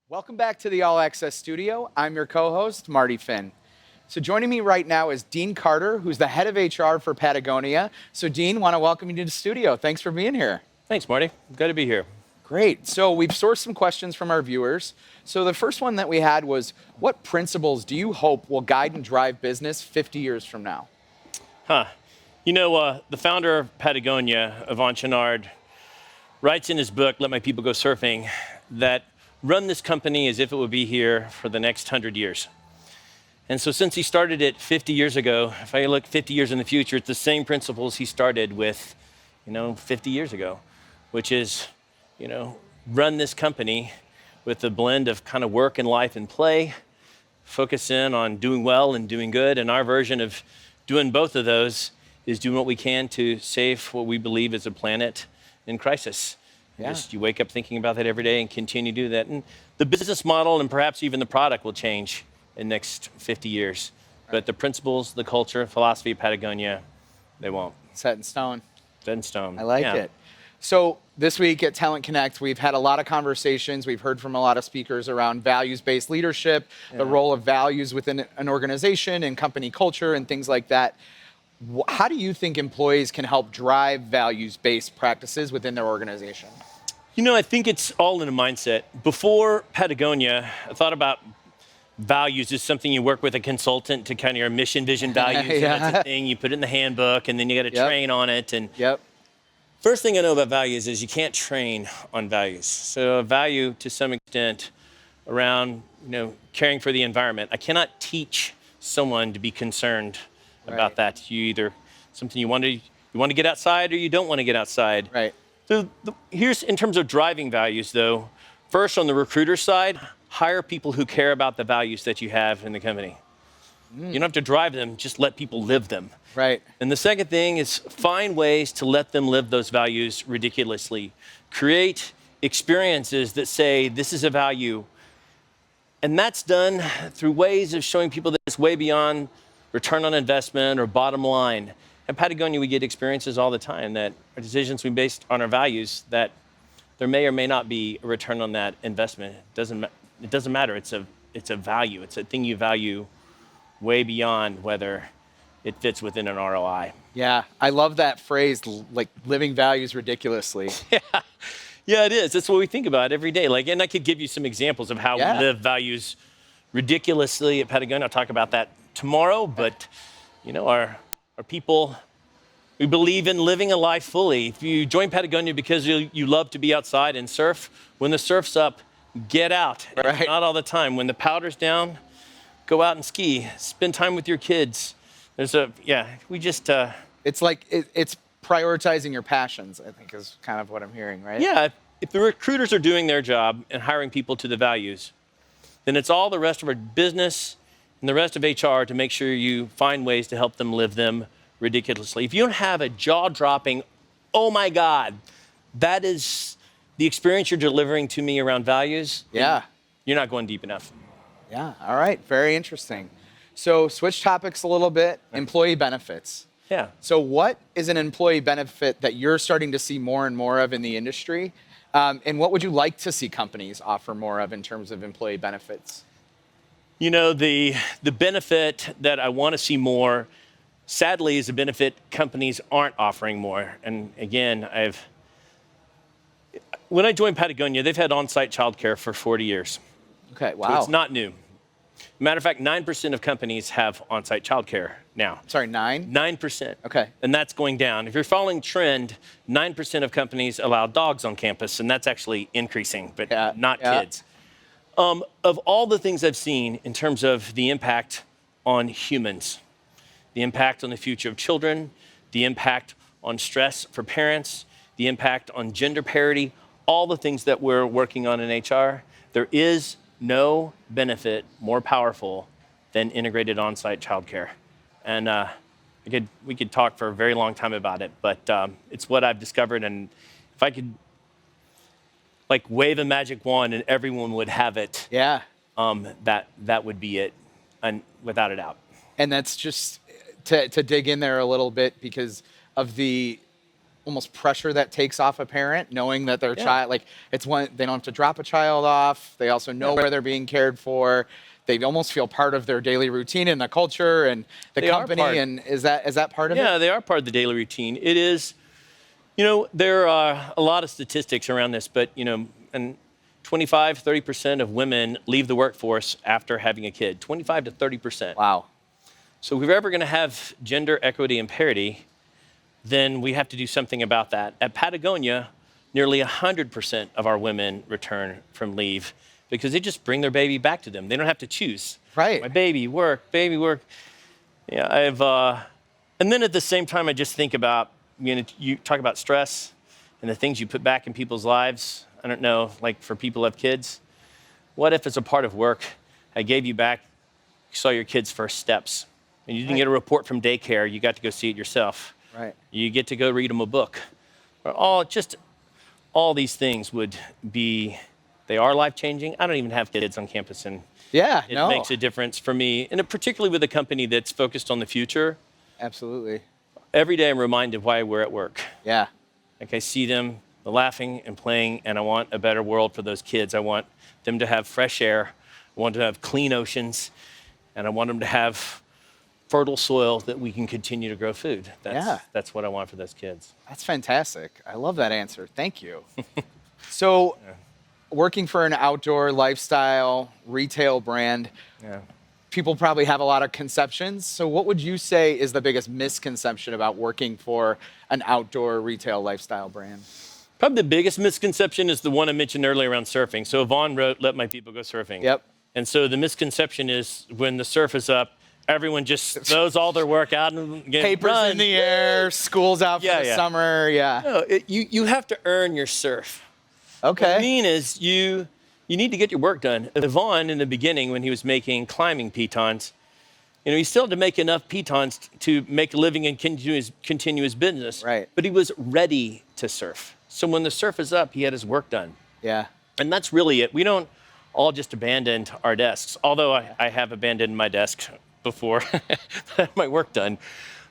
Welcome back to the All Access Studio. I'm your co-host, Marty Finn. So joining me right now is Dean Carter, who's the head of HR for Patagonia. So Dean, want to welcome you to the studio. Thanks for being here. Thanks, Marty. Good to be here. Great. So we've sourced some questions from our viewers. So the first one that we had was, what principles do you hope will guide and drive business 50 years from now? The founder of Patagonia, Yvon Chouinard, writes in his book, Let My People Go Surfing, that run this company as if it would be here for the next 100 years. And so since he started it 50 years ago, if I look 50 years in the future, it's the same principles he started with, 50 years ago, which is, run this company with a blend of kind of work and life and play, focus in on doing well and doing good. And our version of doing both of those is doing what we can to save what we believe is a planet in crisis. Yeah. You wake up thinking about that every day and continue to do that. And the business model and perhaps even the product will change in the next 50 years. Right. But the principles, the culture, philosophy of Patagonia, they won't. Set in stone. Set in stone. I like it. So this week at Talent Connect, we've had a lot of conversations. We've heard from a lot of speakers around values-based leadership, the role of values within an organization and company culture and things like that. How do you think employees can help drive values-based practices within their organization? I think it's all in a mindset. Before Patagonia, I thought about values as something you work with a consultant to kind of your mission, vision, values. And that's a thing you put in the handbook, and then you got to train on it. And first thing I know about values is you can't train on values. So a value, to some extent, around caring for the environment. I cannot teach someone to be concerned about that. You either something you want to get outside, or you don't want to get outside. Right. So here's in terms of driving values, though. First, on the recruiter side, hire people who care about the values that you have in the company. You don't have to drive them; just let people live them. Right. And the second thing is find ways to let them live those values ridiculously. Create experiences that say this is a value, and that's done through ways of showing people that it's way beyond return on investment or bottom line. At Patagonia, we get experiences all the time that our decisions we based on our values, that there may or may not be a return on that investment. It doesn't matter. It's a value. It's a thing you value way beyond whether it fits within an ROI. Yeah, I love that phrase, like living values ridiculously. Yeah, it is. That's what we think about every day. And I could give you some examples of how we live values ridiculously at Patagonia. I'll talk about that tomorrow, but our people, we believe in living a life fully. If you join Patagonia because you love to be outside and surf, when the surf's up, get out. Right. Not all the time. When the powder's down, go out and ski. Spend time with your kids. It's like it's prioritizing your passions, I think is kind of what I'm hearing, right? Yeah, if the recruiters are doing their job and hiring people to the values, then it's all the rest of our business and the rest of HR to make sure you find ways to help them live them ridiculously. If you don't have a jaw-dropping, oh my God, that is the experience you're delivering to me around values, you're not going deep enough. Yeah, all right, very interesting. So switch topics a little bit, employee benefits. Yeah. So what is an employee benefit that you're starting to see more and more of in the industry? And what would you like to see companies offer more of in terms of employee benefits? The benefit that I want to see more, sadly, is a benefit companies aren't offering more. And again, when I joined Patagonia, they've had on-site childcare for 40 years. Okay, wow. So it's not new. Matter of fact, 9% of companies have on-site childcare now. Sorry, 9? 9%. Okay. And that's going down. If you're following trend, 9% of companies allow dogs on campus, and that's actually increasing, but not kids. Of all the things I've seen in terms of the impact on humans, the impact on the future of children, the impact on stress for parents, the impact on gender parity, all the things that we're working on in HR, there is no benefit more powerful than integrated on-site childcare. And we could talk for a very long time about it, but it's what I've discovered. And if I could wave a magic wand and everyone would have it, that would be it, and without a doubt. And that's just to dig in there a little bit because of the almost pressure that takes off a parent, knowing that their Yeah. child, like it's one, they don't have to drop a child off. They also know where they're being cared for. They almost feel part of their daily routine and the culture and the They are company. part. And is that part of it? Yeah, they are part of the daily routine. It is, there are a lot of statistics around this, but, and 25, 30% of women leave the workforce after having a kid. 25 to 30%. Wow. So if we're ever going to have gender equity and parity, then we have to do something about that. At Patagonia, nearly 100% of our women return from leave because they just bring their baby back to them. They don't have to choose. Right. My baby, work, baby, work. Yeah, and then at the same time, I just think about, you talk about stress and the things you put back in people's lives. I don't know, like for people who have kids, what if as a part of work, I gave you back, you saw your kid's first steps, and you didn't get a report from daycare, you got to go see it yourself. Right. You get to go read them a book. Or all these things would be, they are life-changing. I don't even have kids on campus, and it makes a difference for me, and particularly with a company that's focused on the future. Absolutely. Every day I'm reminded why we're at work. Yeah. Like I see them laughing and playing, and I want a better world for those kids. I want them to have fresh air. I want them to have clean oceans, and I want them to have fertile soil that we can continue to grow food. That's what I want for those kids. That's fantastic. I love that answer. Thank you. So, working for an outdoor lifestyle retail brand, people probably have a lot of conceptions. So what would you say is the biggest misconception about working for an outdoor retail lifestyle brand? Probably the biggest misconception is the one I mentioned earlier around surfing. So Yvonne wrote, "Let my people go surfing." Yep. And so the misconception is when the surf is up, everyone just throws all their work out and Papers in the air, school's out for the summer, No, you have to earn your surf. Okay. What I mean is you need to get your work done. Yvonne, in the beginning, when he was making climbing pitons, he still had to make enough pitons to make a living and continue his business. Right. But he was ready to surf. So when the surf is up, he had his work done. Yeah. And that's really it. We don't all just abandon our desks, although I have abandoned my desk before I had my work done.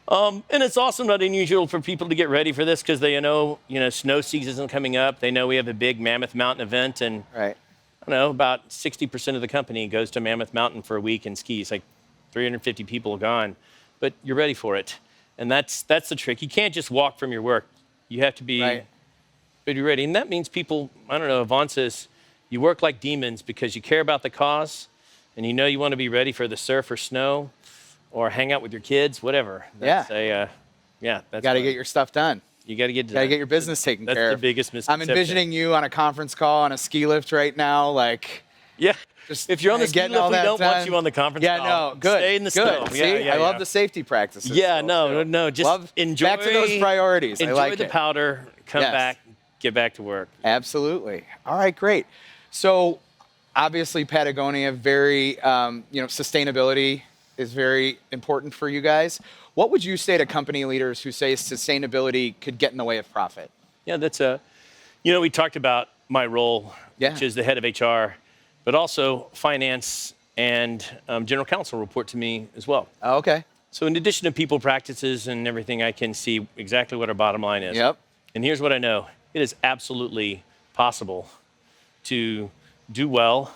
And it's also not unusual for people to get ready for this because they know, snow season coming up. They know we have a big Mammoth Mountain event, and Right. I don't know, about 60% of the company goes to Mammoth Mountain for a week and skis, like 350 people gone. But you're ready for it. And that's the trick. You can't just walk from your work. You have to be ready. And that means people, I don't know, Yvonne says, you work like demons because you care about the cause and you want to be ready for the surf or snow or hang out with your kids, whatever. That's you that's got to get your stuff done. You got to get Got to get your business taken care of. That's the biggest I'm misconception. envisioning you on a conference call on a ski lift right now, like. Yeah. Just if you're on the ski getting lift, all we that don't done. want you on the conference call. Yeah, no, good. Stay in the good. snow. See, I love the safety practices. Yeah, still, no, just enjoy. Back to those priorities. Enjoy I like the it. powder. Come back. Get back to work. Absolutely. All right, great. So, obviously, Patagonia, very, sustainability is very important for you guys. What would you say to company leaders who say sustainability could get in the way of profit? Yeah, that's we talked about my role, which is the head of HR, but also finance and general counsel report to me as well. Oh, okay. So in addition to people practices and everything, I can see exactly what our bottom line is. Yep. And here's what I know. It is absolutely possible to do well,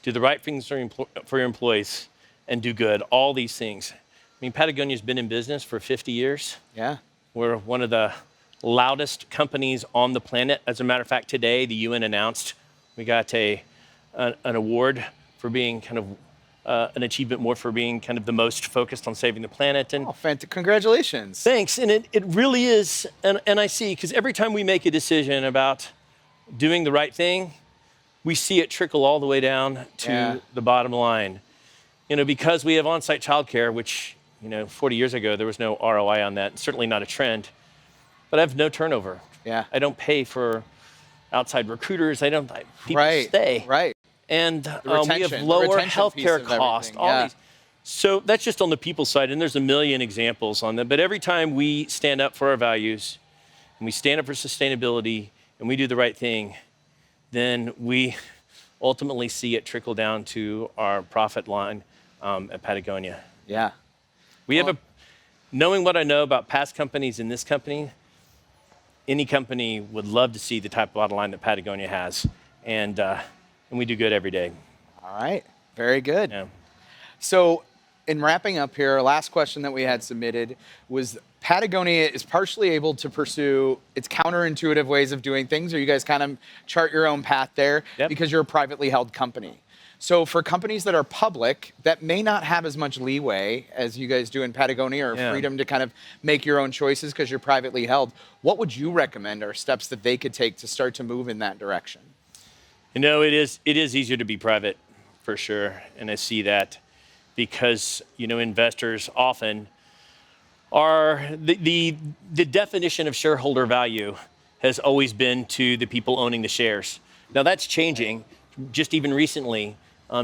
do the right things for your employees, and do good. All these things. I mean, Patagonia's been in business for 50 years. Yeah. We're one of the loudest companies on the planet. As a matter of fact, today the UN announced we got an award for being kind of an achievement more for being kind of the most focused on saving the planet. And congratulations. Thanks. And it really is. And I see, because every time we make a decision about doing the right thing, we see it trickle all the way down to the bottom line. Because we have on-site childcare, which 40 years ago, there was no ROI on that, certainly not a trend. But I have no turnover. Yeah. I don't pay for outside recruiters. People stay. Right. And we have lower healthcare costs. All these. So that's just on the people side, and there's a million examples on that. But every time we stand up for our values, and we stand up for sustainability, and we do the right thing, then we ultimately see it trickle down to our profit line at Patagonia. Yeah. We have knowing what I know about past companies in this company, any company would love to see the type of bottom line that Patagonia has, and we do good every day. All right, very good. Yeah. So, in wrapping up here, last question that we had submitted was Patagonia is partially able to pursue its counterintuitive ways of doing things, or you guys kind of chart your own path there Yep. because you're a privately held company. So, for companies that are public that may not have as much leeway as you guys do in Patagonia or Yeah. freedom to kind of make your own choices because you're privately held, what would you recommend are steps that they could take to start to move in that direction? You know, it is easier to be private, for sure, and I see that because investors often are the definition of shareholder value has always been to the people owning the shares. Now that's changing. Just even recently,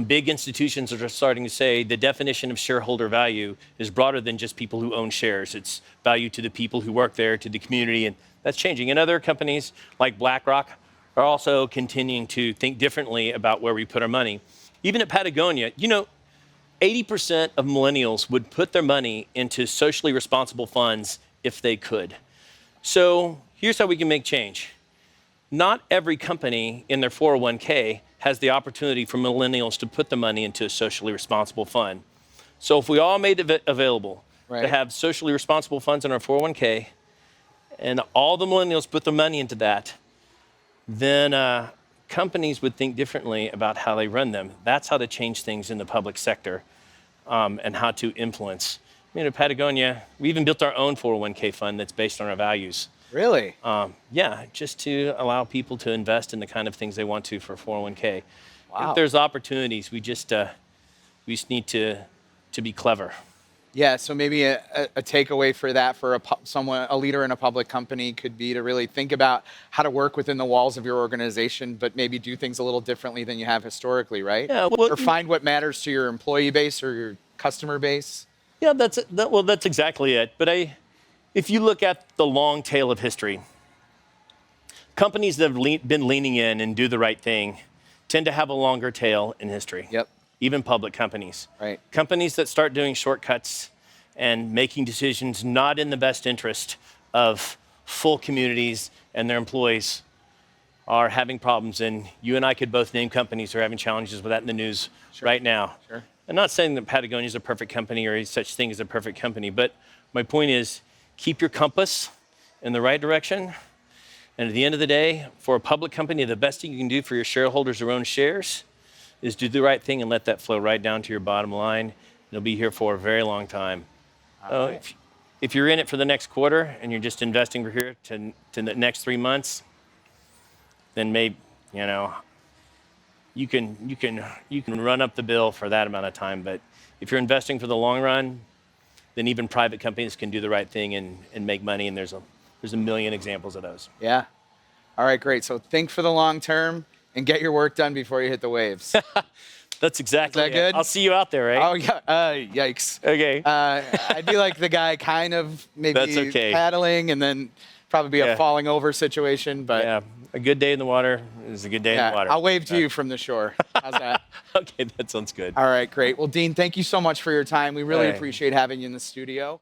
big institutions are starting to say the definition of shareholder value is broader than just people who own shares. It's value to the people who work there, to the community, and that's changing. And other companies like BlackRock are also continuing to think differently about where we put our money. Even at Patagonia, 80% of millennials would put their money into socially responsible funds if they could. So here's how we can make change. Not every company in their 401k has the opportunity for millennials to put the money into a socially responsible fund. So if we all made it available to have socially responsible funds in our 401k, and all the millennials put their money into that, then companies would think differently about how they run them. That's how to change things in the public sector and how to influence. At Patagonia, we even built our own 401k fund that's based on our values. Really? Yeah, just to allow people to invest in the kind of things they want to for 401k. Wow. If there's opportunities, we just need to be clever. Yeah, so maybe a takeaway for that for a leader in a public company could be to really think about how to work within the walls of your organization, but maybe do things a little differently than you have historically, right? Yeah, well, or find what matters to your employee base or your customer base. Yeah, that's exactly it. But if you look at the long tail of history, companies that have been leaning in and do the right thing tend to have a longer tail in history. Yep. Even public companies. Right. Companies that start doing shortcuts and making decisions not in the best interest of full communities and their employees are having problems. And you and I could both name companies that are having challenges with that in the news right now. Sure. I'm not saying that Patagonia is a perfect company or any such thing as a perfect company, but my point is keep your compass in the right direction. And at the end of the day, for a public company, the best thing you can do for your shareholders who own shares is do the right thing and let that flow right down to your bottom line. You'll be here for a very long time. Right. If you're in it for the next quarter and you're just investing for here to the next 3 months, then maybe you can run up the bill for that amount of time. But if you're investing for the long run, then even private companies can do the right thing and make money. And there's a million examples of those. Yeah. All right, great. So think for the long term and get your work done before you hit the waves. That's exactly Is that good? I'll see you out there, right? Oh, yeah. Yikes. Okay. I'd be like the guy kind of maybe That's okay. paddling and then probably be a falling over situation. But yeah, a good day in the water is a good day in the water. I'll wave to you from the shore. How's that? Okay, that sounds good. All right, great. Well, Dean, thank you so much for your time. We really appreciate having you in the studio.